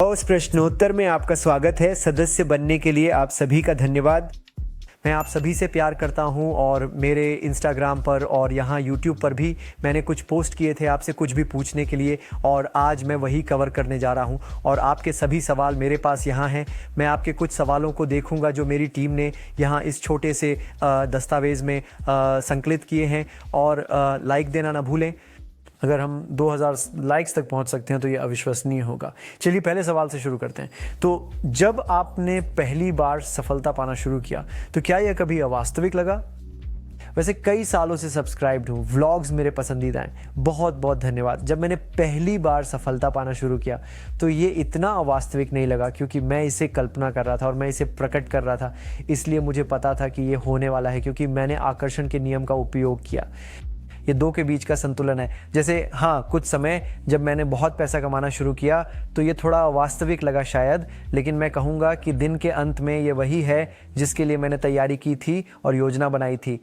उस प्रश्नोत्तर में आपका स्वागत है। सदस्य बनने के लिए आप सभी का धन्यवाद। मैं आप सभी से प्यार करता हूं और मेरे इंस्टाग्राम पर और यहाँ यूट्यूब पर भी मैंने कुछ पोस्ट किए थे आपसे कुछ भी पूछने के लिए, और आज मैं वही कवर करने जा रहा हूं। और आपके सभी सवाल मेरे पास यहाँ हैं। मैं आपके कुछ सवालों को देखूंगा जो मेरी टीम ने यहाँ इस छोटे से दस्तावेज़ में संकलित किए हैं। और लाइक देना ना भूलें। अगर हम 2000 लाइक्स तक पहुंच सकते हैं तो ये अविश्वसनीय होगा। चलिए पहले सवाल से शुरू करते हैं। तो जब आपने पहली बार सफलता पाना शुरू किया तो क्या यह कभी अवास्तविक लगा? वैसे कई सालों से सब्सक्राइब्ड हूँ, व्लॉग्स मेरे पसंदीदा हैं, बहुत बहुत धन्यवाद। जब मैंने पहली बार सफलता पाना शुरू किया तो ये इतना अवास्तविक नहीं लगा, क्योंकि मैं इसे कल्पना कर रहा था और मैं इसे प्रकट कर रहा था। इसलिए मुझे पता था कि ये होने वाला है, क्योंकि मैंने आकर्षण के नियम का उपयोग किया। ये दो के बीच का संतुलन है। जैसे हाँ, कुछ समय जब मैंने बहुत पैसा कमाना शुरू किया तो ये थोड़ा वास्तविक लगा शायद, लेकिन मैं कहूँगा कि दिन के अंत में ये वही है जिसके लिए मैंने तैयारी की थी और योजना बनाई थी।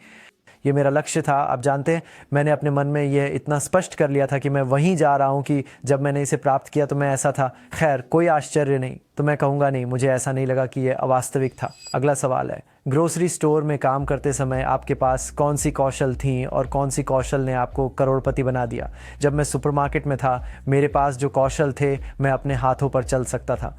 ये मेरा लक्ष्य था। आप जानते हैं, मैंने अपने मन में ये इतना स्पष्ट कर लिया था कि मैं वहीं जा रहा हूँ कि जब मैंने इसे प्राप्त किया तो मैं ऐसा था। खैर, कोई आश्चर्य नहीं, तो मैं कहूँगा नहीं, मुझे ऐसा नहीं लगा कि ये अवास्तविक था। अगला सवाल है, ग्रोसरी स्टोर में काम करते समय आपके पास कौन सी कौशल थी और कौन सी कौशल ने आपको करोड़पति बना दिया? जब मैं सुपरमार्केट में था, मेरे पास जो कौशल थे, मैं अपने हाथों पर चल सकता था।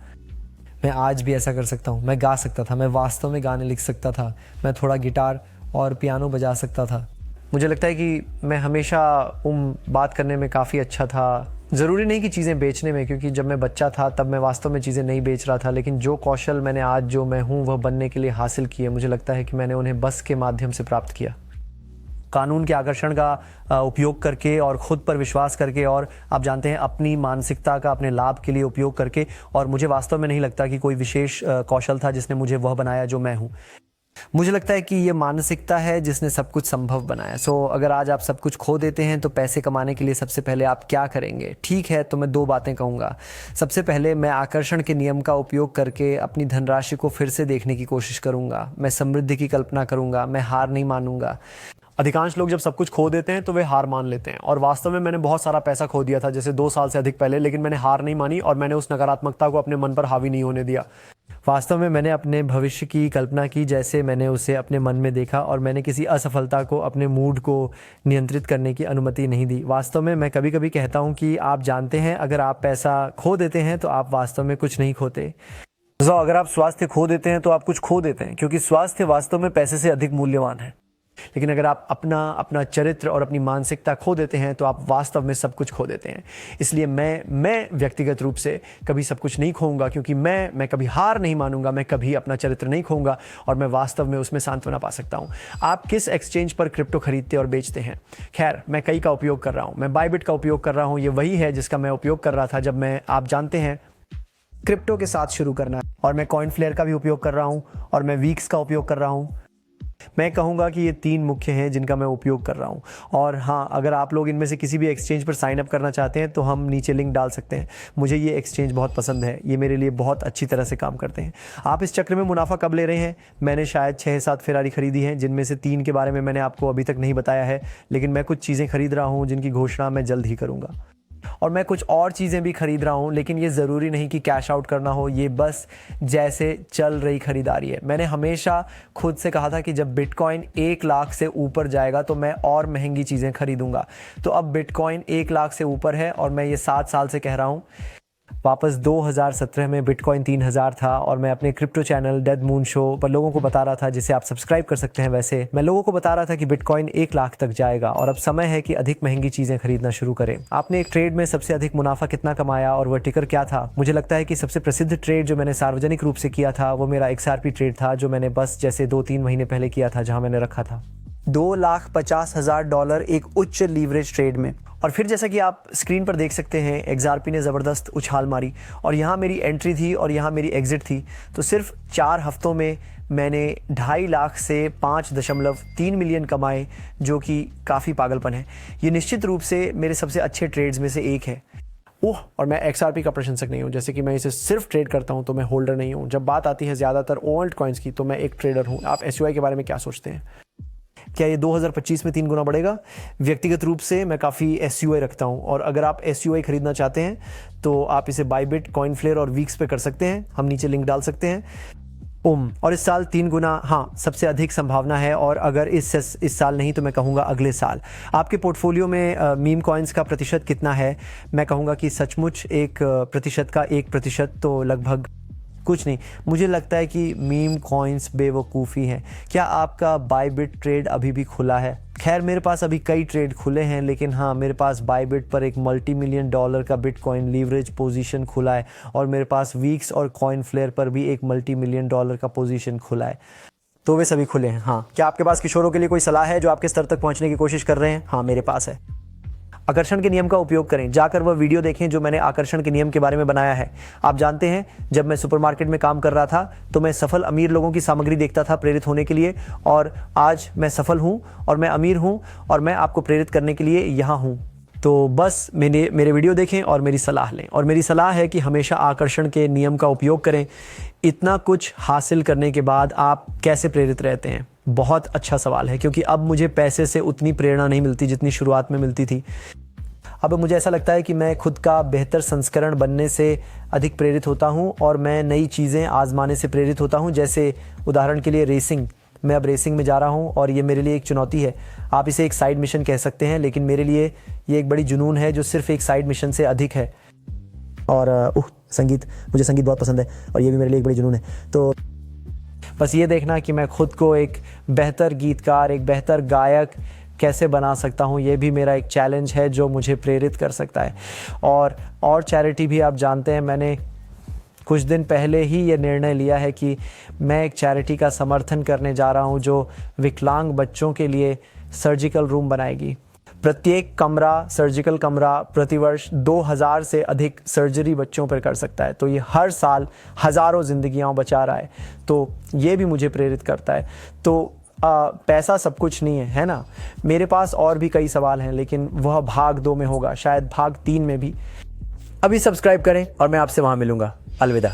मैं आज भी ऐसा कर सकता हूँ। मैं गा सकता था, मैं वास्तव में गाने लिख सकता था, मैं थोड़ा गिटार और पियानो बजा सकता था। मुझे लगता है कि मैं हमेशा बात करने में काफ़ी अच्छा था। ज़रूरी नहीं कि चीज़ें बेचने में, क्योंकि जब मैं बच्चा था तब मैं वास्तव में चीज़ें नहीं बेच रहा था, लेकिन जो कौशल मैंने आज जो मैं हूँ वह बनने के लिए हासिल किए, मुझे लगता है कि मैंने उन्हें बस के माध्यम से प्राप्त किया। कानून के आकर्षण का उपयोग करके और ख़ुद पर विश्वास करके, और आप जानते हैं अपनी मानसिकता का अपने लाभ के लिए उपयोग करके। और मुझे वास्तव में नहीं लगता कि कोई विशेष कौशल था जिसने मुझे वह बनाया जो मैं हूँ। मुझे लगता है कि ये मानसिकता है जिसने सब कुछ संभव बनाया। अगर आज आप सब कुछ खो देते हैं तो पैसे कमाने के लिए सबसे पहले आप क्या करेंगे? ठीक है, तो मैं दो बातें कहूँगा। सबसे पहले, मैं आकर्षण के नियम का उपयोग करके अपनी धनराशि को फिर से देखने की कोशिश करूँगा। मैं समृद्धि की कल्पना करूँगा। मैं हार नहीं मानूंगा। अधिकांश लोग जब सब कुछ खो देते हैं तो वे हार मान लेते हैं, और वास्तव में मैंने बहुत सारा पैसा खो दिया था, जैसे 2 साल से अधिक पहले, लेकिन मैंने हार नहीं मानी और मैंने उस नकारात्मकता को अपने मन पर हावी नहीं होने दिया। वास्तव में मैंने अपने भविष्य की कल्पना की जैसे मैंने उसे अपने मन में देखा, और मैंने किसी असफलता को अपने मूड को नियंत्रित करने की अनुमति नहीं दी। वास्तव में मैं कभी कभी कहता हूँ कि आप जानते हैं, अगर आप पैसा खो देते हैं तो आप वास्तव में कुछ नहीं खोते। अगर आप स्वास्थ्य खो देते हैं तो आप कुछ खो देते हैं, क्योंकि स्वास्थ्य वास्तव में पैसे से अधिक मूल्यवान है। लेकिन अगर आप अपना चरित्र और अपनी मानसिकता खो देते हैं तो आप वास्तव में सब कुछ खो देते हैं। इसलिए मैं व्यक्तिगत रूप से कभी सब कुछ नहीं खोऊंगा, क्योंकि मैं कभी हार नहीं मानूंगा, मैं कभी अपना चरित्र नहीं खोऊंगा, और मैं वास्तव में उसमें सांत्वना पा सकता हूं। आप किस एक्सचेंज पर क्रिप्टो खरीदते और बेचते हैं? खैर, मैं कई का उपयोग कर रहा हूं। मैं बाइबिट का उपयोग कर रहा हूं। ये वही है जिसका मैं उपयोग कर रहा था जब मैं, आप जानते हैं, क्रिप्टो के साथ शुरू करना। और मैं कॉइनफ्लेयर का भी उपयोग कर रहा हूं, और मैं वीक्स का उपयोग कर रहा हूं। मैं कहूँगा कि ये 3 मुख्य हैं जिनका मैं उपयोग कर रहा हूँ। और हाँ, अगर आप लोग इनमें से किसी भी एक्सचेंज पर साइन अप करना चाहते हैं तो हम नीचे लिंक डाल सकते हैं। मुझे ये एक्सचेंज बहुत पसंद है, ये मेरे लिए बहुत अच्छी तरह से काम करते हैं। आप इस चक्र में मुनाफा कब ले रहे हैं? मैंने शायद 6-7 फेरारी खरीदी हैं, जिनमें से 3 के बारे में मैंने आपको अभी तक नहीं बताया है, लेकिन मैं कुछ चीज़ें खरीद रहा हूँ जिनकी घोषणा मैं जल्द ही करूँगा। और मैं कुछ और चीज़ें भी खरीद रहा हूँ, लेकिन ये ज़रूरी नहीं कि कैश आउट करना हो, ये बस जैसे चल रही खरीदारी है। मैंने हमेशा खुद से कहा था कि जब बिटकॉइन 1 लाख से ऊपर जाएगा तो मैं और महंगी चीज़ें खरीदूंगा। तो अब बिटकॉइन 1 लाख से ऊपर है, और मैं ये 7 साल से कह रहा हूँ। वापस 2017 में बिटकॉइन 3000 था, और मैं अपने crypto channel dead moon show पर लोगों को बता रहा था, जिसे आप सब्सक्राइब कर सकते हैं। वैसे मैं लोगों को बता रहा था कि बिटकॉइन 1 लाख तक जाएगा, और अब समय है कि अधिक महंगी चीज़ें खरीदना शुरू करें। आपने एक ट्रेड में सबसे अधिक मुनाफा कितना कमाया और वह टिकर क्या था? मुझे लगता है कि सबसे प्रसिद्ध ट्रेड जो मैंने सार्वजनिक रूप से किया था वो मेरा XRP ट्रेड था, जो मैंने बस जैसे 2-3 महीने पहले किया था, जहाँ मैंने रखा था $2,50,000 एक उच्च लीवरेज ट्रेड में। और फिर जैसा कि आप स्क्रीन पर देख सकते हैं, XRP ने ज़बरदस्त उछाल मारी, और यहाँ मेरी एंट्री थी और यहाँ मेरी एग्ज़िट थी। तो सिर्फ 4 हफ्तों में मैंने 2.5 लाख से 5.3 मिलियन कमाए, जो कि काफ़ी पागलपन है। ये निश्चित रूप से मेरे सबसे अच्छे ट्रेड्स में से एक है। और मैं XRP का प्रशंसक नहीं हूँ, जैसे कि मैं इसे सिर्फ ट्रेड करता हूँ, तो मैं होल्डर नहीं हूँ। जब बात आती है ज़्यादातर ओल्ड कॉइन्स की, तो मैं एक ट्रेडर हूँ। आप SUI के बारे में क्या सोचते हैं? क्या ये 2025 में 3 गुना बढ़ेगा? व्यक्तिगत रूप से मैं काफ़ी SUI रखता हूँ, और अगर आप SUI खरीदना चाहते हैं तो आप इसे बाइबिट, कॉइनफ्लेयर और वीक्स पे कर सकते हैं। हम नीचे लिंक डाल सकते हैं। और इस साल 3 गुना, हाँ, सबसे अधिक संभावना है। और अगर इस साल नहीं तो मैं कहूँगा अगले साल। आपके पोर्टफोलियो में मीम कॉइन्स का प्रतिशत कितना है? मैं कहूँगा कि सचमुच 1% का 1% तो लगभग कुछ नहीं। मुझे लगता है कि मीम कॉइन्स बेवकूफ़ी हैं। क्या आपका बाइबिट ट्रेड अभी भी खुला है? खैर, मेरे पास अभी कई ट्रेड खुले हैं, लेकिन हाँ, मेरे पास बाइबिट पर एक $multi-million का बिटकॉइन लीवरेज पोजीशन खुला है, और मेरे पास वीक्स और कॉइनफ्लेयर पर भी एक $multi-million का पोजीशन खुला है। तो वे सभी खुले हैं। हाँ, क्या आपके पास किशोरों के लिए कोई सलाह है जो आपके स्तर तक पहुँचने की कोशिश कर रहे हैं? हाँ, मेरे पास है। आकर्षण के नियम का उपयोग करें। जाकर वह वीडियो देखें जो मैंने आकर्षण के नियम के बारे में बनाया है। आप जानते हैं, जब मैं सुपरमार्केट में काम कर रहा था तो मैं सफल अमीर लोगों की सामग्री देखता था प्रेरित होने के लिए, और आज मैं सफल हूं और मैं अमीर हूं, और मैं आपको प्रेरित करने के लिए यहाँ हूं। तो बस मेरे वीडियो देखें और मेरी सलाह लें। और मेरी सलाह है कि हमेशा आकर्षण के नियम का उपयोग करें। इतना कुछ हासिल करने के बाद आप कैसे प्रेरित रहते हैं? बहुत अच्छा सवाल है, क्योंकि अब मुझे पैसे से उतनी प्रेरणा नहीं मिलती जितनी शुरुआत में मिलती थी। अब मुझे ऐसा लगता है कि मैं खुद का बेहतर संस्करण बनने से अधिक प्रेरित होता हूं, और मैं नई चीज़ें आजमाने से प्रेरित होता हूं। जैसे उदाहरण के लिए रेसिंग। मैं अब रेसिंग में जा रहा हूं, और ये मेरे लिए एक चुनौती है। आप इसे एक साइड मिशन कह सकते हैं, लेकिन मेरे लिए ये एक बड़ी जुनून है जो सिर्फ एक साइड मिशन से अधिक है। और संगीत, मुझे संगीत बहुत पसंद है, और ये भी मेरे लिए एक बड़ी जुनून है। तो बस ये देखना कि मैं खुद को एक बेहतर गीतकार, एक बेहतर गायक कैसे बना सकता हूँ, ये भी मेरा एक चैलेंज है जो मुझे प्रेरित कर सकता है। और चैरिटी भी आप जानते हैं, मैंने कुछ दिन पहले ही ये निर्णय लिया है कि मैं एक चैरिटी का समर्थन करने जा रहा हूँ जो विकलांग बच्चों के लिए सर्जिकल रूम बनाएगी। प्रत्येक सर्जिकल कमरा प्रतिवर्ष 2000 से अधिक सर्जरी बच्चों पर कर सकता है। तो ये हर साल हज़ारों जिंदगियां बचा रहा है। तो ये भी मुझे प्रेरित करता है। तो पैसा सब कुछ नहीं है ना? मेरे पास और भी कई सवाल हैं, लेकिन वह भाग 2 में होगा, शायद भाग 3 में भी। अभी सब्सक्राइब करें और मैं आपसे वहाँ मिलूंगा। अलविदा।